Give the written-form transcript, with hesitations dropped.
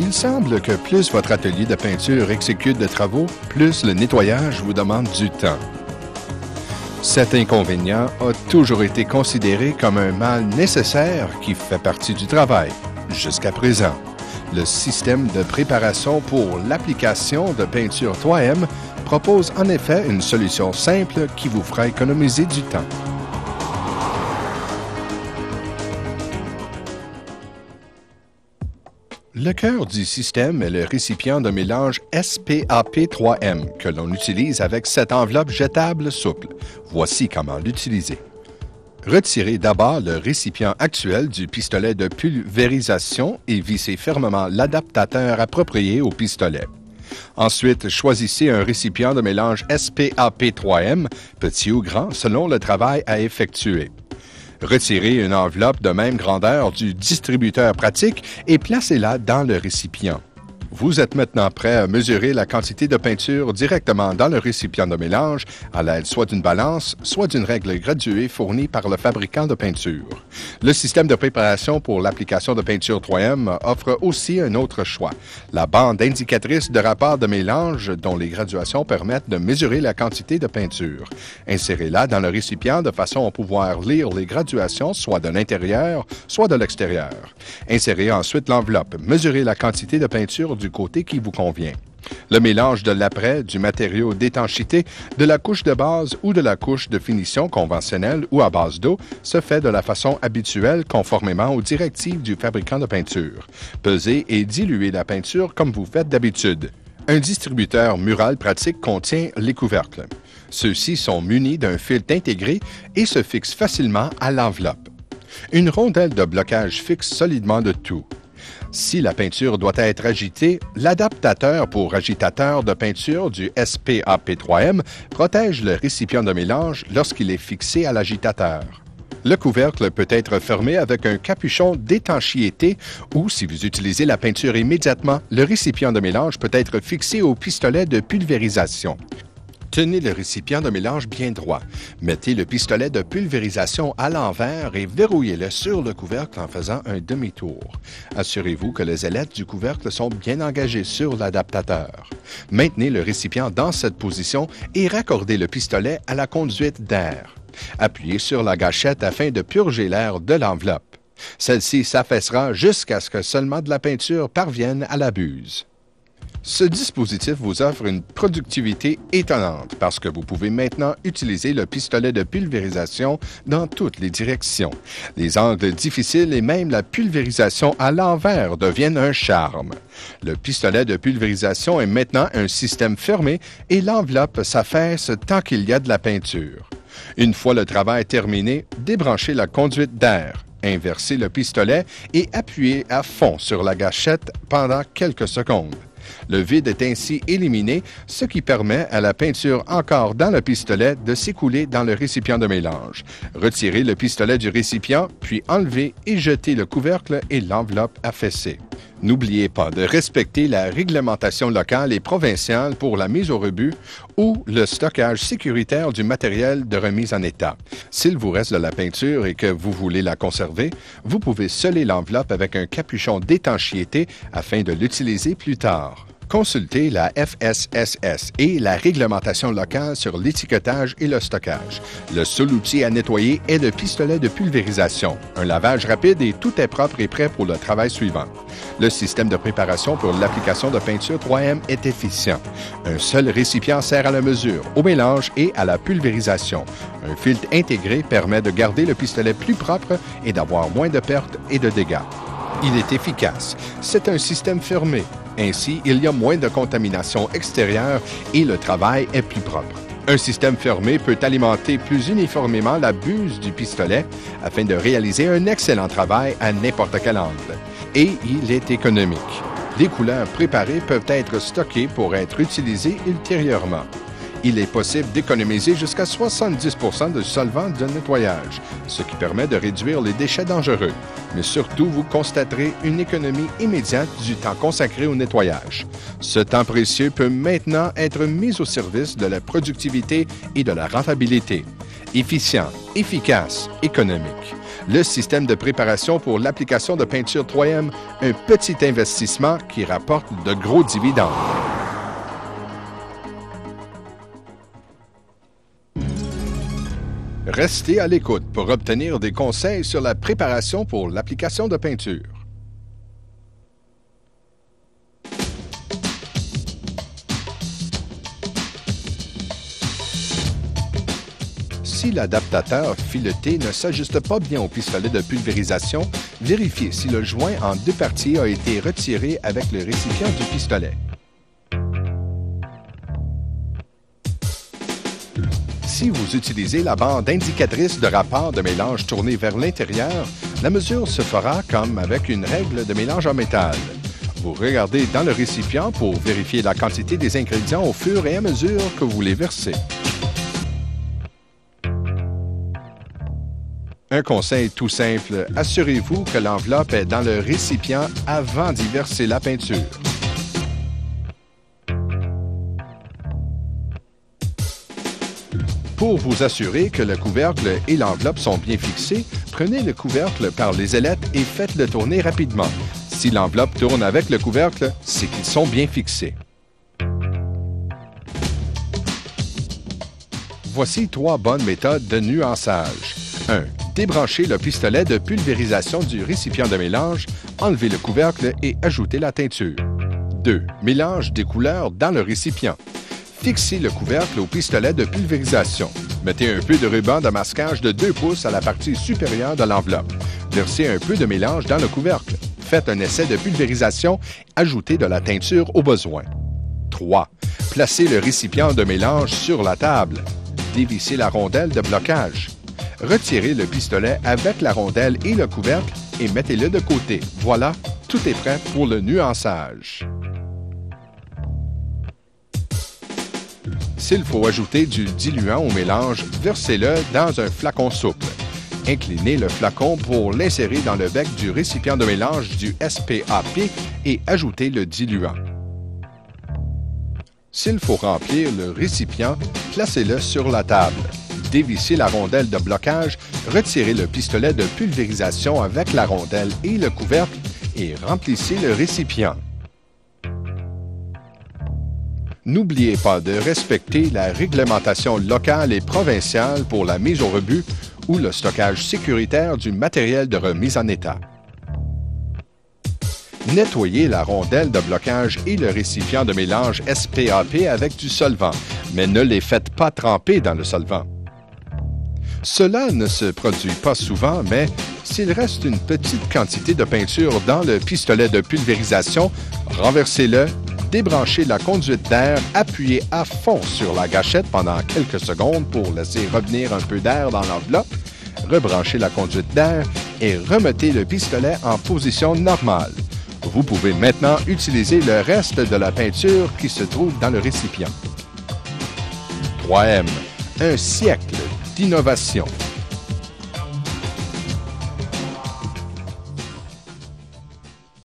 Il semble que plus votre atelier de peinture exécute de travaux, plus le nettoyage vous demande du temps. Cet inconvénient a toujours été considéré comme un mal nécessaire qui fait partie du travail, jusqu'à présent. Le système de préparation pour l'application de peinture 3M propose en effet une solution simple qui vous fera économiser du temps. Le cœur du système est le récipient de mélange SPAP3M que l'on utilise avec cette enveloppe jetable souple. Voici comment l'utiliser. Retirez d'abord le récipient actuel du pistolet de pulvérisation et vissez fermement l'adaptateur approprié au pistolet. Ensuite, choisissez un récipient de mélange SPAP3M, petit ou grand, selon le travail à effectuer. Retirez une enveloppe de même grandeur du distributeur pratique et placez-la dans le récipient. Vous êtes maintenant prêt à mesurer la quantité de peinture directement dans le récipient de mélange à l'aide soit d'une balance, soit d'une règle graduée fournie par le fabricant de peinture. Le système de préparation pour l'application de peinture 3M offre aussi un autre choix, la bande indicatrice de rapport de mélange dont les graduations permettent de mesurer la quantité de peinture. Insérez-la dans le récipient de façon à pouvoir lire les graduations soit de l'intérieur, soit de l'extérieur. Insérez ensuite l'enveloppe. Mesurez la quantité de peinture du côté qui vous convient. Le mélange de l'après, du matériau d'étanchéité, de la couche de base ou de la couche de finition conventionnelle ou à base d'eau se fait de la façon habituelle conformément aux directives du fabricant de peinture. Pesez et diluez la peinture comme vous faites d'habitude. Un distributeur mural pratique contient les couvercles. Ceux-ci sont munis d'un filtre intégré et se fixent facilement à l'enveloppe. Une rondelle de blocage fixe solidement le tout. Si la peinture doit être agitée, l'adaptateur pour agitateur de peinture du SPAP3M protège le récipient de mélange lorsqu'il est fixé à l'agitateur. Le couvercle peut être fermé avec un capuchon d'étanchéité ou, si vous utilisez la peinture immédiatement, le récipient de mélange peut être fixé au pistolet de pulvérisation. Tenez le récipient de mélange bien droit. Mettez le pistolet de pulvérisation à l'envers et verrouillez-le sur le couvercle en faisant un demi-tour. Assurez-vous que les ailettes du couvercle sont bien engagées sur l'adaptateur. Maintenez le récipient dans cette position et raccordez le pistolet à la conduite d'air. Appuyez sur la gâchette afin de purger l'air de l'enveloppe. Celle-ci s'affaissera jusqu'à ce que seulement de la peinture parvienne à la buse. Ce dispositif vous offre une productivité étonnante parce que vous pouvez maintenant utiliser le pistolet de pulvérisation dans toutes les directions. Les angles difficiles et même la pulvérisation à l'envers deviennent un charme. Le pistolet de pulvérisation est maintenant un système fermé et l'enveloppe s'affaisse tant qu'il y a de la peinture. Une fois le travail terminé, débranchez la conduite d'air. Inversez le pistolet et appuyez à fond sur la gâchette pendant quelques secondes. Le vide est ainsi éliminé, ce qui permet à la peinture encore dans le pistolet de s'écouler dans le récipient de mélange. Retirez le pistolet du récipient, puis enlevez et jetez le couvercle et l'enveloppe affaissée. N'oubliez pas de respecter la réglementation locale et provinciale pour la mise au rebut ou le stockage sécuritaire du matériel de remise en état. S'il vous reste de la peinture et que vous voulez la conserver, vous pouvez sceller l'enveloppe avec un capuchon d'étanchéité afin de l'utiliser plus tard. Consultez la FSSS et la réglementation locale sur l'étiquetage et le stockage. Le seul outil à nettoyer est le pistolet de pulvérisation. Un lavage rapide et tout est propre et prêt pour le travail suivant. Le système de préparation pour l'application de peinture 3M est efficient. Un seul récipient sert à la mesure, au mélange et à la pulvérisation. Un filtre intégré permet de garder le pistolet plus propre et d'avoir moins de pertes et de dégâts. Il est efficace. C'est un système fermé. Ainsi, il y a moins de contamination extérieure et le travail est plus propre. Un système fermé peut alimenter plus uniformément la buse du pistolet afin de réaliser un excellent travail à n'importe quel angle. Et il est économique. Les couleurs préparées peuvent être stockées pour être utilisées ultérieurement. Il est possible d'économiser jusqu'à 70% de solvant de nettoyage, ce qui permet de réduire les déchets dangereux. Mais surtout, vous constaterez une économie immédiate du temps consacré au nettoyage. Ce temps précieux peut maintenant être mis au service de la productivité et de la rentabilité. Efficient, efficace, économique. Le système de préparation pour l'application de peinture 3M, un petit investissement qui rapporte de gros dividendes. Restez à l'écoute pour obtenir des conseils sur la préparation pour l'application de peinture. Si l'adaptateur fileté ne s'ajuste pas bien au pistolet de pulvérisation, vérifiez si le joint en deux parties a été retiré avec le récipient du pistolet. Si vous utilisez la bande indicatrice de rapport de mélange tournée vers l'intérieur, la mesure se fera comme avec une règle de mélange en métal. Vous regardez dans le récipient pour vérifier la quantité des ingrédients au fur et à mesure que vous les versez. Un conseil tout simple, assurez-vous que l'enveloppe est dans le récipient avant d'y verser la peinture. Pour vous assurer que le couvercle et l'enveloppe sont bien fixés, prenez le couvercle par les ailettes et faites-le tourner rapidement. Si l'enveloppe tourne avec le couvercle, c'est qu'ils sont bien fixés. Voici 3 bonnes méthodes de nuançage. 1. Débranchez le pistolet de pulvérisation du récipient de mélange, enlevez le couvercle et ajoutez la teinture. 2. Mélange des couleurs dans le récipient. Fixez le couvercle au pistolet de pulvérisation. Mettez un peu de ruban de masquage de 2 pouces à la partie supérieure de l'enveloppe. Versez un peu de mélange dans le couvercle. Faites un essai de pulvérisation. Ajoutez de la teinture au besoin. 3. Placez le récipient de mélange sur la table. Dévissez la rondelle de blocage. Retirez le pistolet avec la rondelle et le couvercle et mettez-le de côté. Voilà, tout est prêt pour le nuançage. S'il faut ajouter du diluant au mélange, versez-le dans un flacon souple. Inclinez le flacon pour l'insérer dans le bec du récipient de mélange du SPAP et ajoutez le diluant. S'il faut remplir le récipient, placez-le sur la table. Dévissez la rondelle de blocage, retirez le pistolet de pulvérisation avec la rondelle et le couvercle et remplissez le récipient. N'oubliez pas de respecter la réglementation locale et provinciale pour la mise au rebut ou le stockage sécuritaire du matériel de remise en état. Nettoyez la rondelle de blocage et le récipient de mélange SPAP avec du solvant, mais ne les faites pas tremper dans le solvant. Cela ne se produit pas souvent, mais s'il reste une petite quantité de peinture dans le pistolet de pulvérisation, renversez-le, débranchez la conduite d'air, appuyez à fond sur la gâchette pendant quelques secondes pour laisser revenir un peu d'air dans l'enveloppe, rebranchez la conduite d'air et remettez le pistolet en position normale. Vous pouvez maintenant utiliser le reste de la peinture qui se trouve dans le récipient. 3M, un siècle d'innovation.